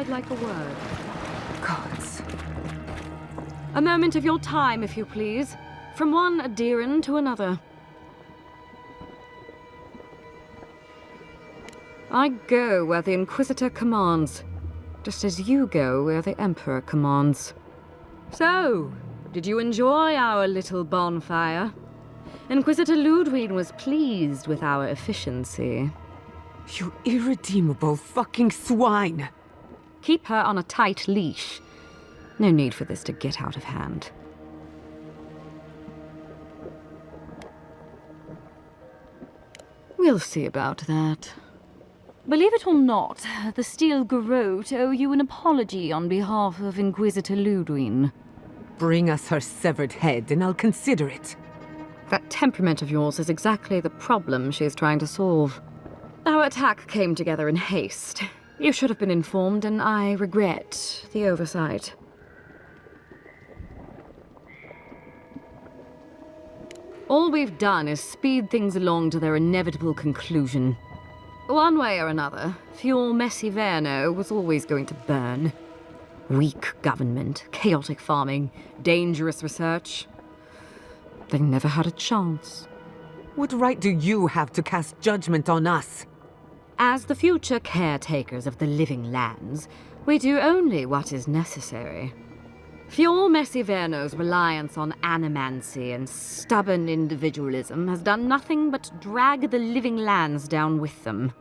I'd like a word. Gods. A moment of your time, if you please. From one Adiran to another. I go where the Inquisitor commands, just as you go where the Emperor commands. So, did you enjoy our little bonfire? Inquisitor Ludwig was pleased with our efficiency. You irredeemable fucking swine! Keep her on a tight leash. No need for this to get out of hand. We'll see about that. Believe it or not, the Steel Garrote owe you an apology on behalf of Inquisitor Ludwig. Bring us her severed head and I'll consider it. That temperament of yours is exactly the problem she's trying to solve. Our attack came together in haste. You should have been informed, and I regret the oversight. All we've done is speed things along to their inevitable conclusion. One way or another, Fuel Messiverno was always going to burn. Weak government, chaotic farming, dangerous research. They never had a chance. What right do you have to cast judgment on us? As the future caretakers of the living lands, we do only what is necessary. Fuel Messiverno's reliance on animancy and stubborn individualism has done nothing but drag the living lands down with them.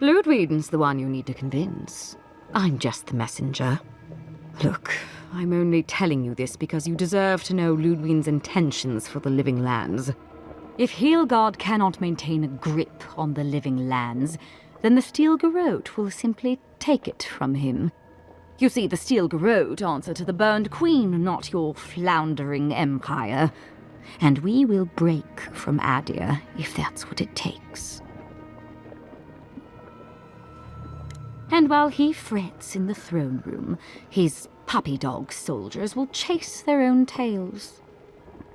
Ludwig's the one you need to convince. I'm just the messenger. Look, I'm only telling you this because you deserve to know Ludwig's intentions for the living lands. If Heelgard cannot maintain a grip on the living lands, then the Steel Garrote will simply take it from him. You see, the Steel Garrote answer to the Burned Queen, not your floundering empire. And we will break from Adir if that's what it takes. And while he frets in the throne room, his puppy dog soldiers will chase their own tails.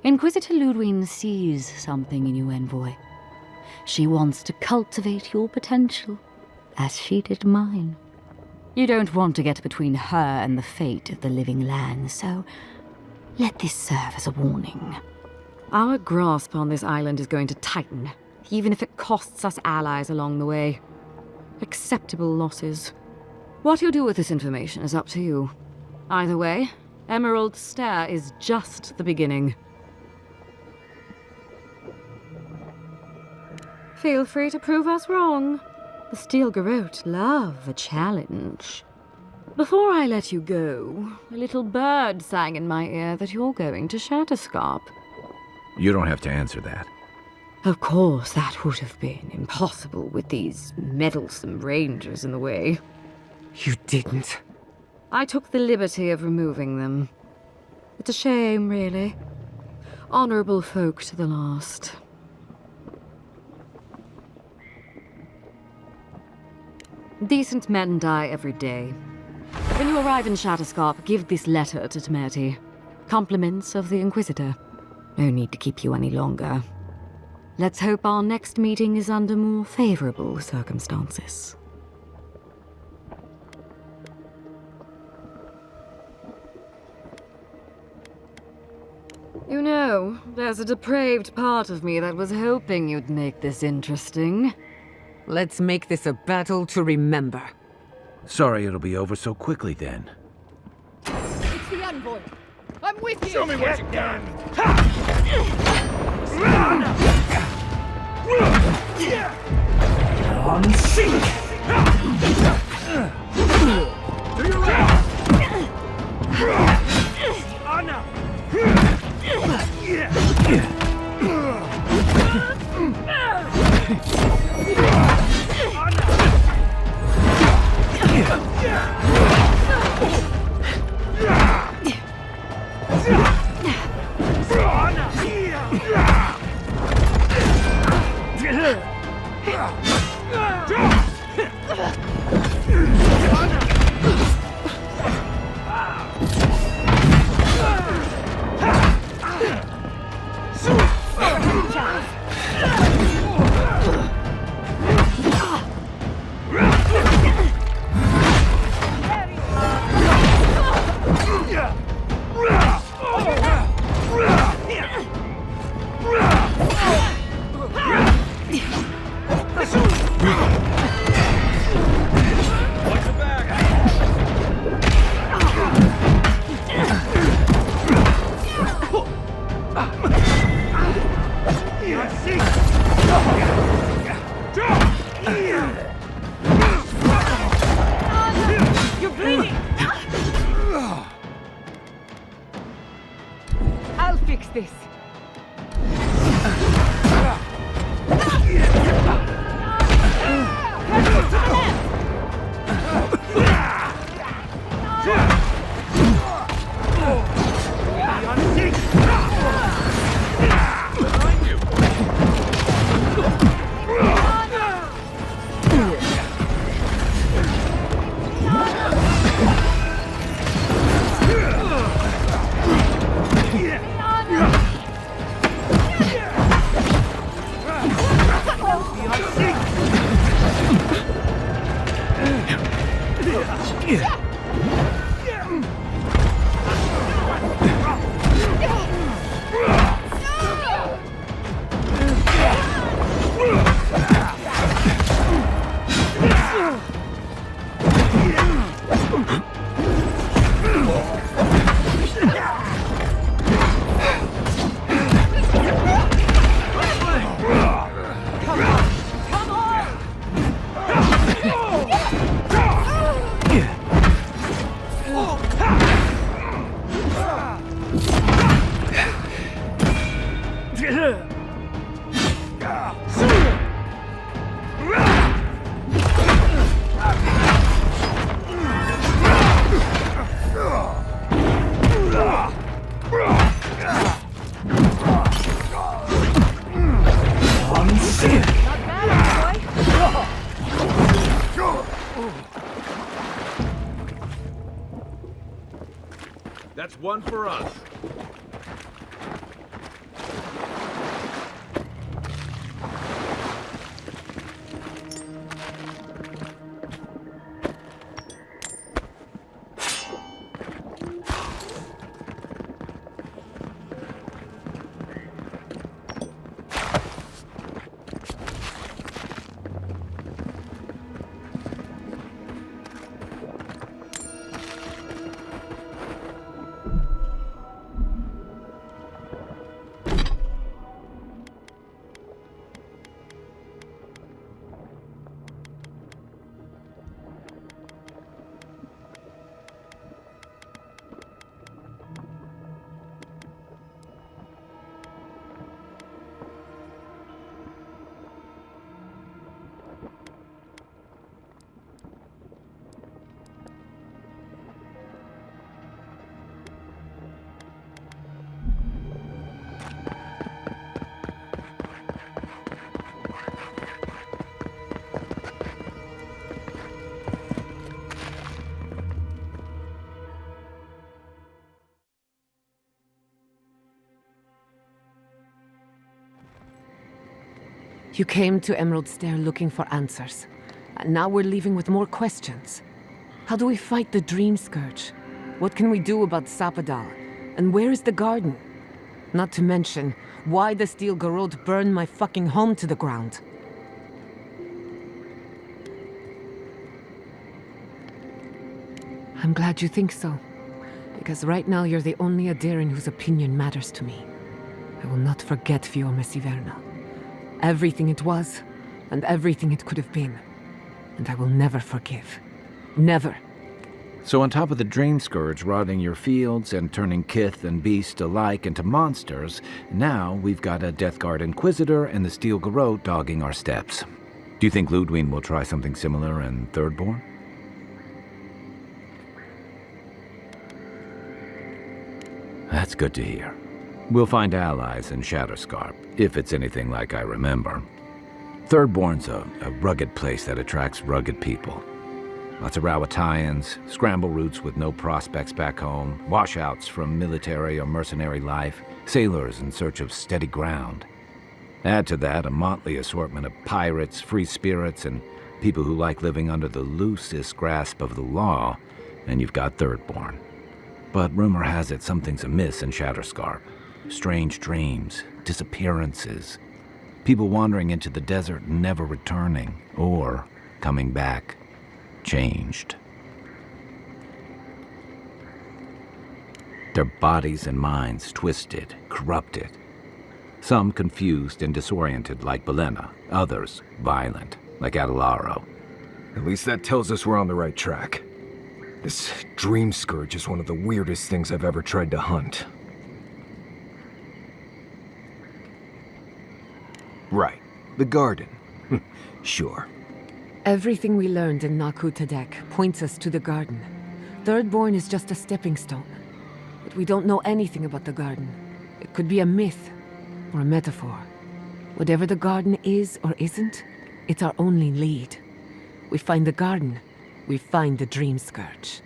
Inquisitor Ludwig sees something in you, Envoy. She wants to cultivate your potential, as she did mine. You don't want to get between her and the fate of the living land, so let this serve as a warning. Our grasp on this island is going to tighten, even if it costs us allies along the way. Acceptable losses. What you do with this information is up to you. Either way, Emerald Stair is just the beginning. Feel free to prove us wrong. The Steel Garrote love a challenge. Before I let you go, a little bird sang in my ear that you're going to Shatterscarp. You don't have to answer that. Of course, that would have been impossible with these meddlesome rangers in the way. You didn't. I took the liberty of removing them. It's a shame, really. Honorable folk to the last. Decent men die every day. When you arrive in Shatterscarp, give this letter to Temerity. Compliments of the Inquisitor. No need to keep you any longer. Let's hope our next meeting is under more favorable circumstances. You know, there's a depraved part of me that was hoping you'd make this interesting. Let's make this a battle to remember. Sorry it'll be over so quickly then. It's the envoy. I'm with you. Show me what you got. On sync. To your left. Anna. Yeah. bleeding! I'll fix this. That's one for us. You came to Emerald Stair looking for answers. And now we're leaving with more questions. How do we fight the Dream Scourge? What can we do about Sapadal? And where is the garden? Not to mention, why the Steel Garrote burned my fucking home to the ground. I'm glad you think so. Because right now you're the only Adiran whose opinion matters to me. I will not forget Fiorma Siverna. Everything it was, and everything it could have been. And I will never forgive. Never. So on top of the Dream Scourge rotting your fields and turning kith and beast alike into monsters, now we've got a Death Guard Inquisitor and the Steel Garrote dogging our steps. Do you think Ludwig will try something similar in Thirdborn? That's good to hear. We'll find allies in Shatterscarp, if it's anything like I remember. Thirdborn's a rugged place that attracts rugged people. Lots of Rawatayans, scramble routes with no prospects back home, washouts from military or mercenary life, sailors in search of steady ground. Add to that a motley assortment of pirates, free spirits, and people who like living under the loosest grasp of the law, and you've got Thirdborn. But rumor has it something's amiss in Shatterscarp. Strange dreams, disappearances, people wandering into the desert and never returning, or coming back, changed. Their bodies and minds twisted, corrupted. Some confused and disoriented like Belena, others violent like Adelaro. At least that tells us we're on the right track. This dream scourge is one of the weirdest things I've ever tried to hunt. Right, the garden. Sure. Everything we learned in Nakutadek points us to the garden. Thirdborn is just a stepping stone. But we don't know anything about the garden. It could be a myth, or a metaphor. Whatever the garden is or isn't, it's our only lead. We find the garden, we find the dream scourge.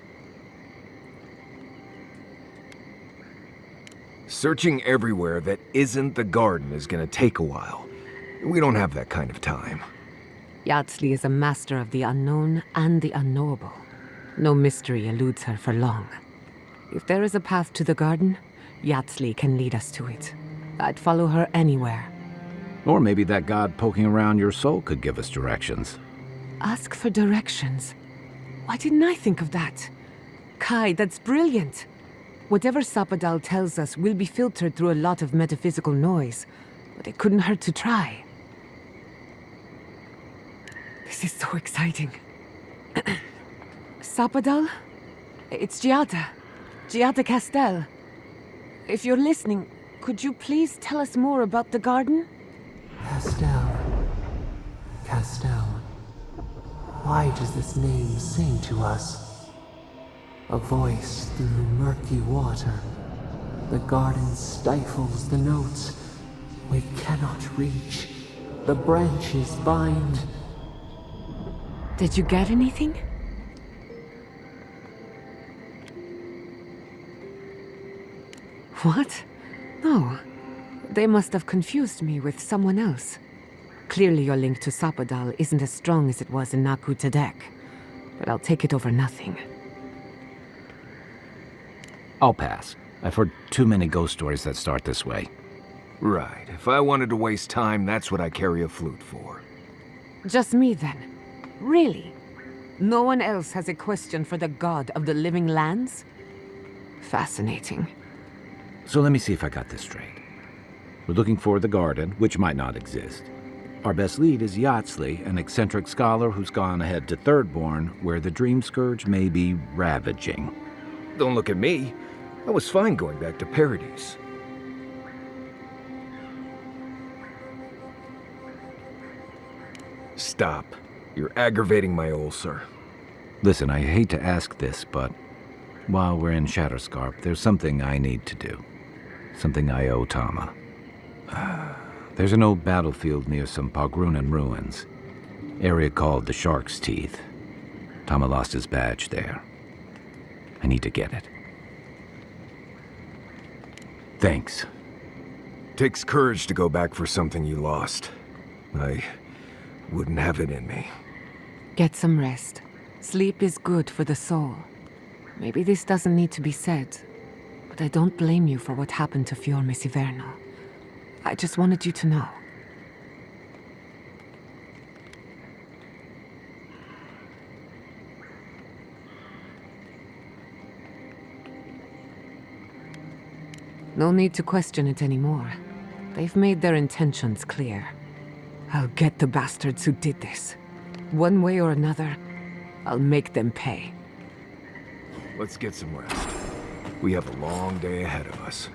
Searching everywhere that isn't the garden is gonna take a while. We don't have that kind of time. Yatsley is a master of the unknown and the unknowable. No mystery eludes her for long. If there is a path to the garden, Yatsley can lead us to it. I'd follow her anywhere. Or maybe that god poking around your soul could give us directions. Ask for directions. Why didn't I think of that? Kai, that's brilliant. Whatever Sapadal tells us will be filtered through a lot of metaphysical noise, but it couldn't hurt to try. This is so exciting. Sapadal? It's Giada. Giada Castel. If you're listening, could you please tell us more about the garden? Castel. Why does this name sing to us? A voice through murky water. The garden stifles the notes. We cannot reach. The branches bind. Did you get anything? What? No. They must have confused me with someone else. Clearly your link to Sapadal isn't as strong as it was in Nakutadek, but I'll take it over nothing. I'll pass. I've heard too many ghost stories that start this way. Right, if I wanted to waste time, that's what I carry a flute for. Just me then. Really? No one else has a question for the god of the living lands? Fascinating. So let me see if I got this straight. We're looking for the garden, which might not exist. Our best lead is Yatsley, an eccentric scholar who's gone ahead to Thirdborn, where the Dream Scourge may be ravaging. Don't look at me. I was fine going back to Paradise. Stop. You're aggravating my ulcer. Listen, I hate to ask this, but while we're in Shatterscarp, there's something I need to do. Something I owe Tama. There's an old battlefield near some Pogrunan ruins. Area called the Shark's Teeth. Tama lost his badge there. I need to get it. Thanks. Takes courage to go back for something you lost. I wouldn't have it in me. Get some rest. Sleep is good for the soul. Maybe this doesn't need to be said, but I don't blame you for what happened to Fiorme Siverno. I just wanted you to know. No need to question it anymore. They've made their intentions clear. I'll get the bastards who did this. One way or another, I'll make them pay. Let's get some rest. We have a long day ahead of us.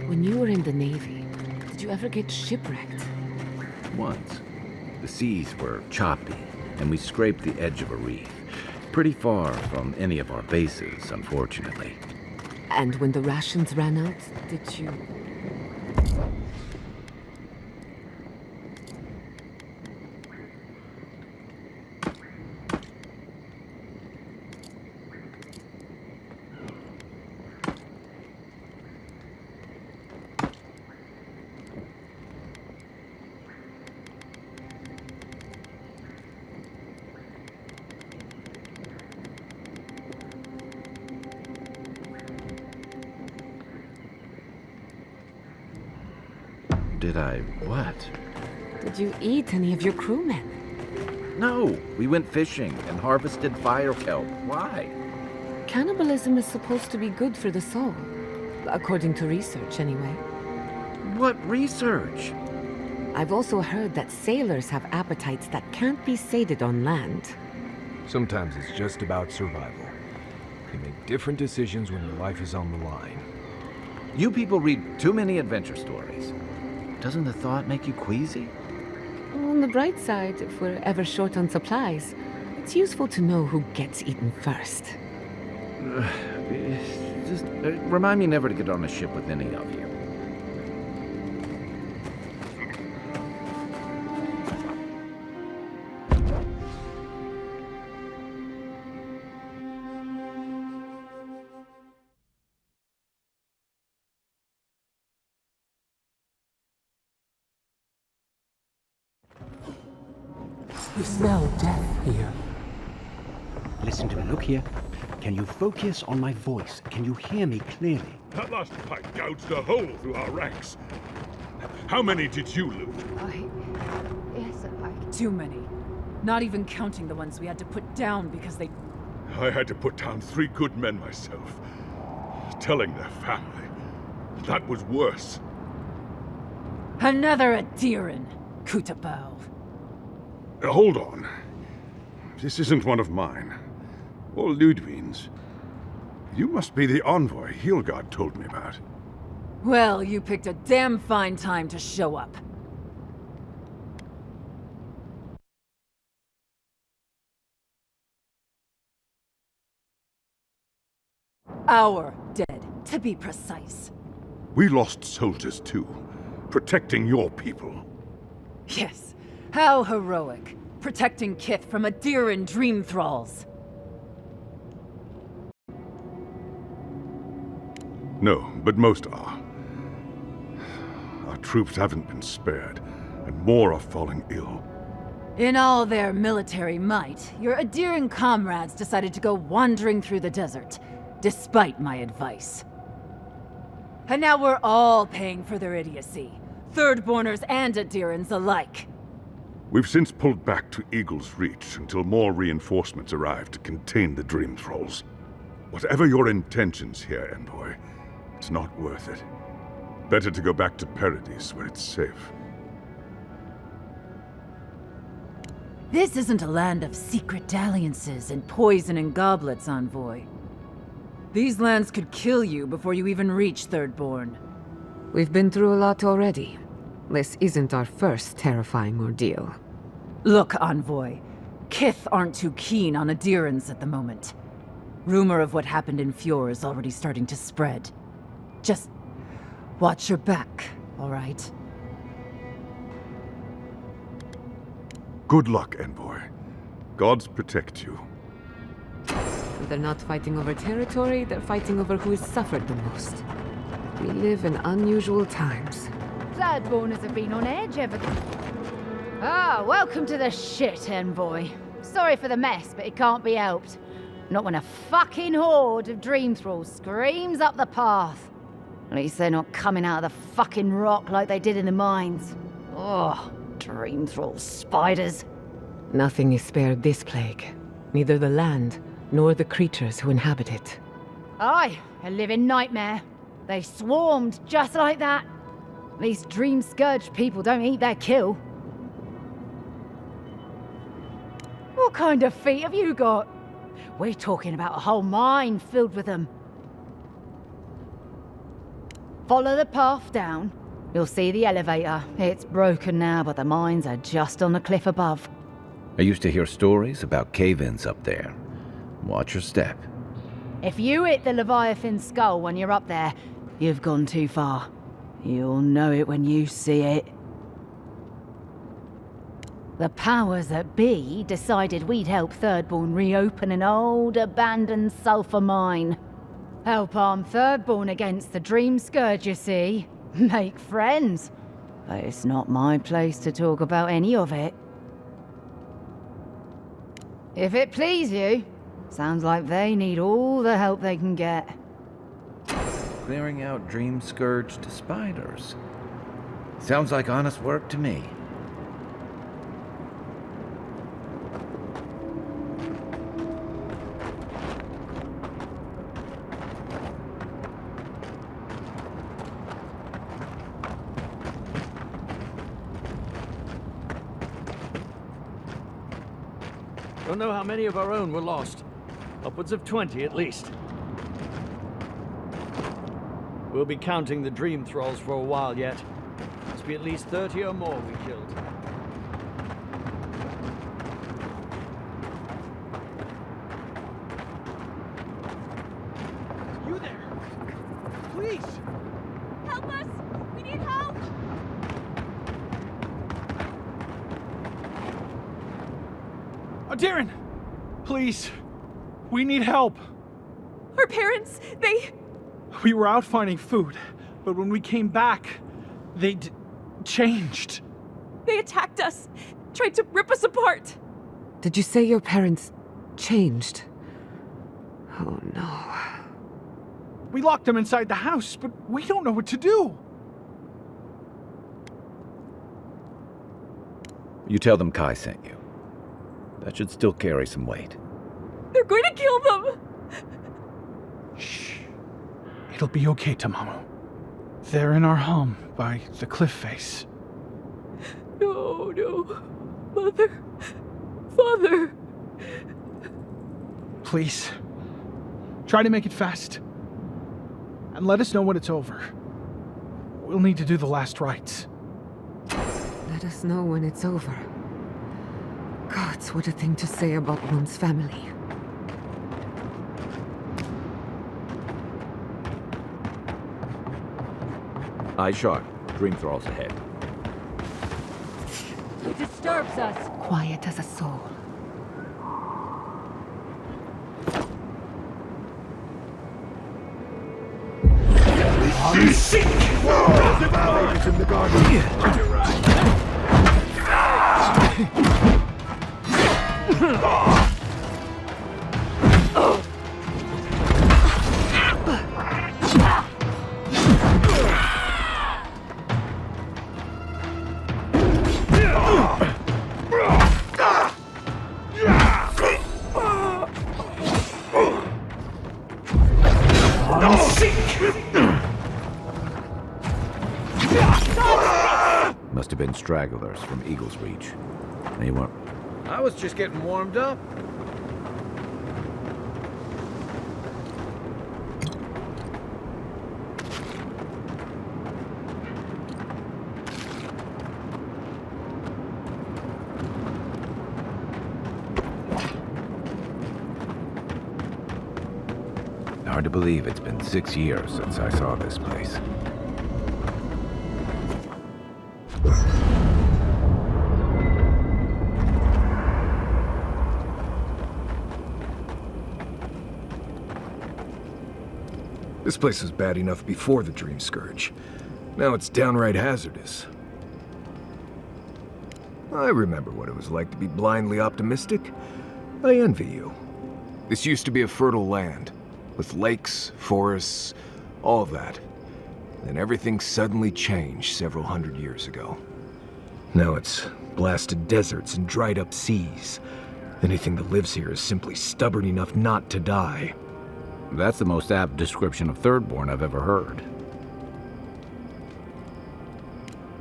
When you were in the Navy, did you ever get shipwrecked? Once. The seas were choppy, and we scraped the edge of a reef. Pretty far from any of our bases, unfortunately. And when the rations ran out, did you... did I what? Did you eat any of your crewmen? No, we went fishing and harvested fire kelp. Why? Cannibalism is supposed to be good for the soul. According to research, anyway. What research? I've also heard that sailors have appetites that can't be sated on land. Sometimes it's just about survival. You make different decisions when your life is on the line. You people read too many adventure stories. Doesn't the thought make you queasy? On the bright side, if we're ever short on supplies, it's useful to know who gets eaten first. Just remind me never to get on a ship with any of you. You smell death here. Listen to me. Look here. Can you focus on my voice? Can you hear me clearly? That last pipe gouged a hole through our ranks. How many did you loot? Yes, Too many. Not even counting the ones we had to put down because they... I had to put down 3 good men myself. Telling their family. That was worse. Another Adiran, Kutabao. Hold on. This isn't one of mine. Or Ludwig's. You must be the envoy Hilgard told me about. Well, you picked a damn fine time to show up. Our dead, to be precise. We lost soldiers too. Protecting your people. Yes, how heroic. Protecting Kith from Adiran dream thralls. No, but most are. Our troops haven't been spared, and more are falling ill. In all their military might, your Adiran comrades decided to go wandering through the desert, despite my advice. And now we're all paying for their idiocy. Thirdborners and Adirans alike. We've since pulled back to Eagle's Reach until more reinforcements arrive to contain the Dream Thralls. Whatever your intentions here, Envoy, it's not worth it. Better to go back to Paradise where it's safe. This isn't a land of secret dalliances and poison and goblets, Envoy. These lands could kill you before you even reach Thirdborn. We've been through a lot already. This isn't our first terrifying ordeal. Look, Envoy. Kith aren't too keen on Adirans at the moment. Rumor of what happened in Fjord is already starting to spread. Just watch your back, all right? Good luck, Envoy. Gods protect you. They're not fighting over territory, they're fighting over who has suffered the most. We live in unusual times. Thirdborners have been on edge ever. Ah, welcome to the shit, Envoy. Sorry for the mess, but it can't be helped. Not when a fucking horde of dream thralls screams up the path. At least they're not coming out of the fucking rock like they did in the mines. Oh, dream thrall spiders. Nothing is spared this plague. Neither the land, nor the creatures who inhabit it. Aye, a living nightmare. They swarmed just like that. At least dream scourge people don't eat their kill. What kind of feet have you got? We're talking about a whole mine filled with them. Follow the path down. You'll see the elevator. It's broken now, but the mines are just on the cliff above. I used to hear stories about cave-ins up there. Watch your step. If you hit the Leviathan skull when you're up there, you've gone too far. You'll know it when you see it. The powers that be decided we'd help Thirdborn reopen an old, abandoned sulfur mine. Help arm Thirdborn against the Dream Scourge, you see. Make friends. But it's not my place to talk about any of it. If it please you, sounds like they need all the help they can get. Clearing out dream-scourged spiders. Sounds like honest work to me. Don't know how many of our own were lost. Upwards of 20 at least. We'll be counting the dream thralls for a while yet. Must be at least 30 or more we killed. You there! Please! Help us! We need help! Darren! Please! We need help! Our parents, We were out finding food, but when we came back, they changed. they attacked us, tried to rip us apart. Did you say your parents changed? Oh no. We locked them inside the house, but we don't know what to do. You tell them Kai sent you. That should still carry some weight. They're going to kill them! Shh. It'll be okay, Tamamu. They're in our home by the cliff face. No, no. Mother. Father. Please. Try to make it fast. And let us know when it's over. We'll need to do the last rites. Let us know when it's over. Gods, what a thing to say about one's family. Eyes sharp. Dream thralls ahead. It disturbs us. Quiet as a soul. It's in the garden. Must have been stragglers from Eagle's Reach. They weren't. I was just getting warmed up. Hard to believe it's been 6 years since I saw this place. This place was bad enough before the Dream Scourge. Now it's downright hazardous. I remember what it was like to be blindly optimistic. I envy you. This used to be a fertile land, with lakes, forests, all that. Then everything suddenly changed several hundred years ago. Now it's blasted deserts and dried up seas. Anything that lives here is simply stubborn enough not to die. That's the most apt description of Thirdborn I've ever heard.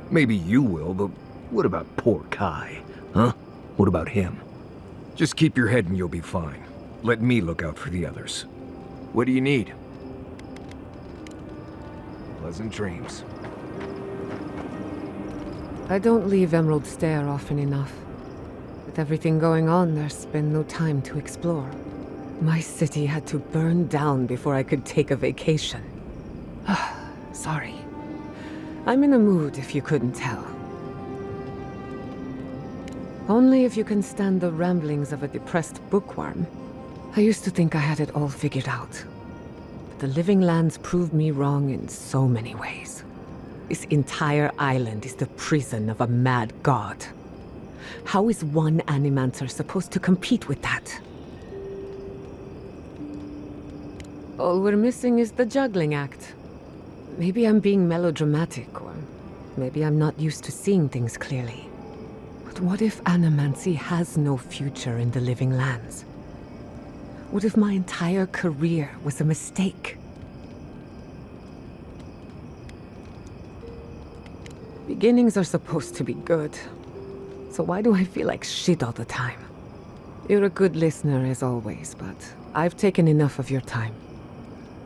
Maybe you will, but what about poor Kai? Huh? What about him? Just keep your head and you'll be fine. Let me look out for the others. What do you need? Pleasant dreams. I don't leave Emerald Stair often enough. With everything going on, there's been no time to explore. My city had to burn down before I could take a vacation. Sorry. I'm in a mood, if you couldn't tell. Only if you can stand the ramblings of a depressed bookworm. I used to think I had it all figured out. But the Living Lands proved me wrong in so many ways. This entire island is the prison of a mad god. How is one Animancer supposed to compete with that? All we're missing is the juggling act. Maybe I'm being melodramatic, or Maybe I'm not used to seeing things clearly. But what if animancy has no future in the living lands? What if my entire career was a mistake? Beginnings are supposed to be good. So why do I feel like shit all the time? You're a good listener as always, but I've taken enough of your time.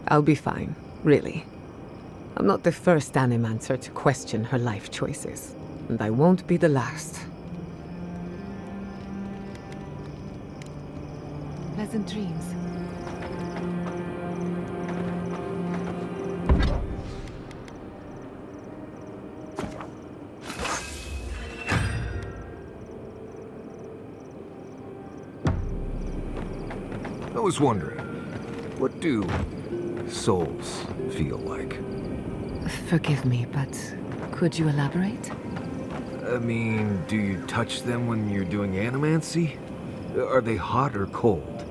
I'll be fine, really. I'm not the first animancer to question her life choices, and I won't be the last. Pleasant dreams. I was wondering, what do souls feel like? Forgive me, but could you elaborate? I mean, do you touch them when you're doing animancy? Are they hot or cold?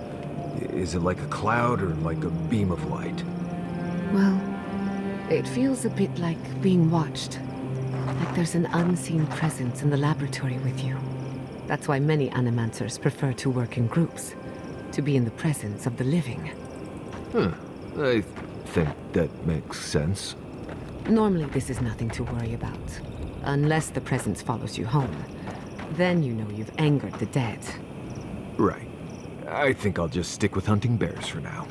Is it like a cloud or like a beam of light? Well, it feels a bit like being watched. Like there's an unseen presence in the laboratory with you. That's why many animancers prefer to work in groups, to be in the presence of the living. I think that makes sense. Normally this is nothing to worry about. Unless the presence follows you home. Then you know you've angered the dead. Right. I think I'll just stick with hunting bears for now.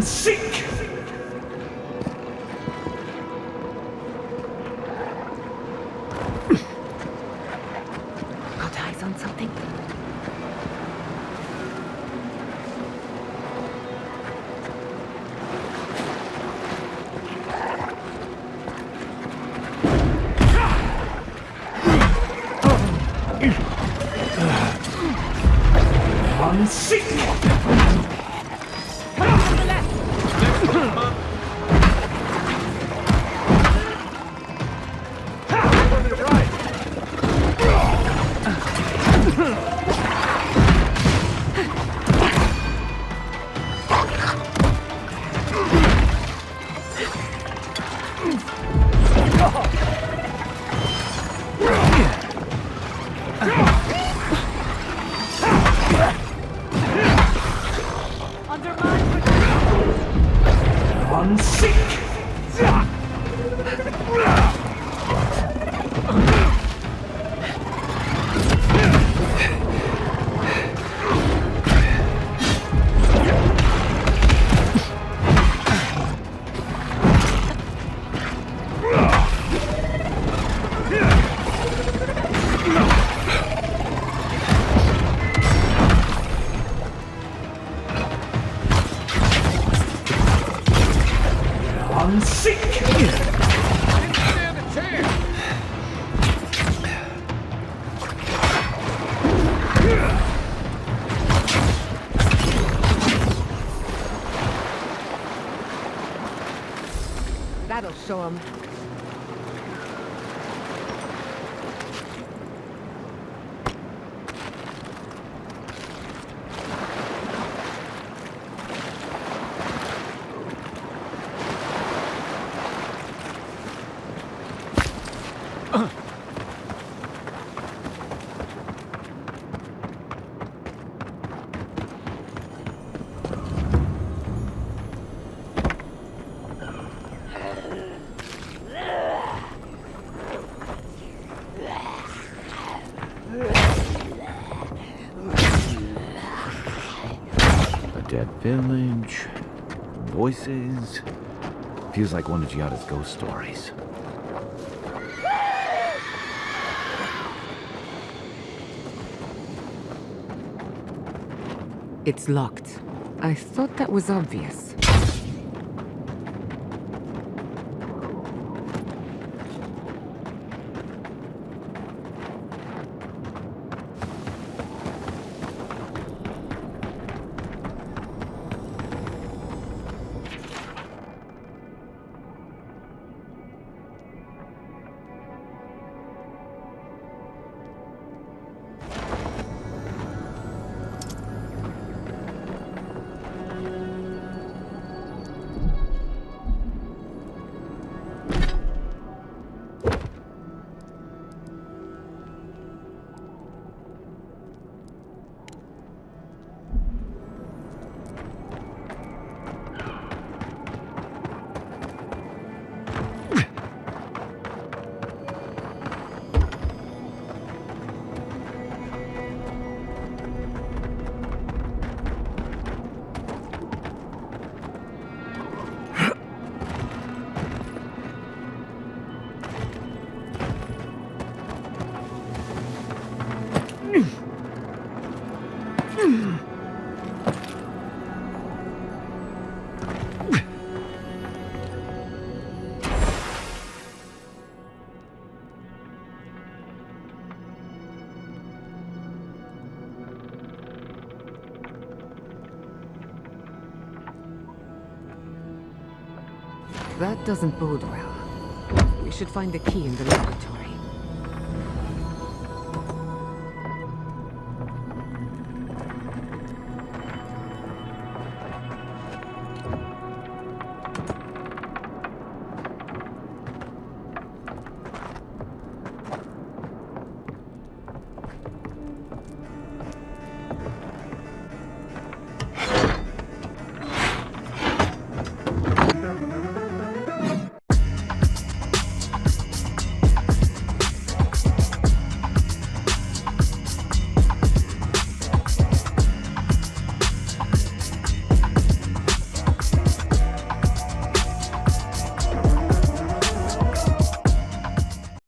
Seek! Got eyes on something? Seek! show him. Dead village, voices. Feels like one of Giada's ghost stories. It's locked. I thought that was obvious. That doesn't bode well. We should find the key in the laboratory.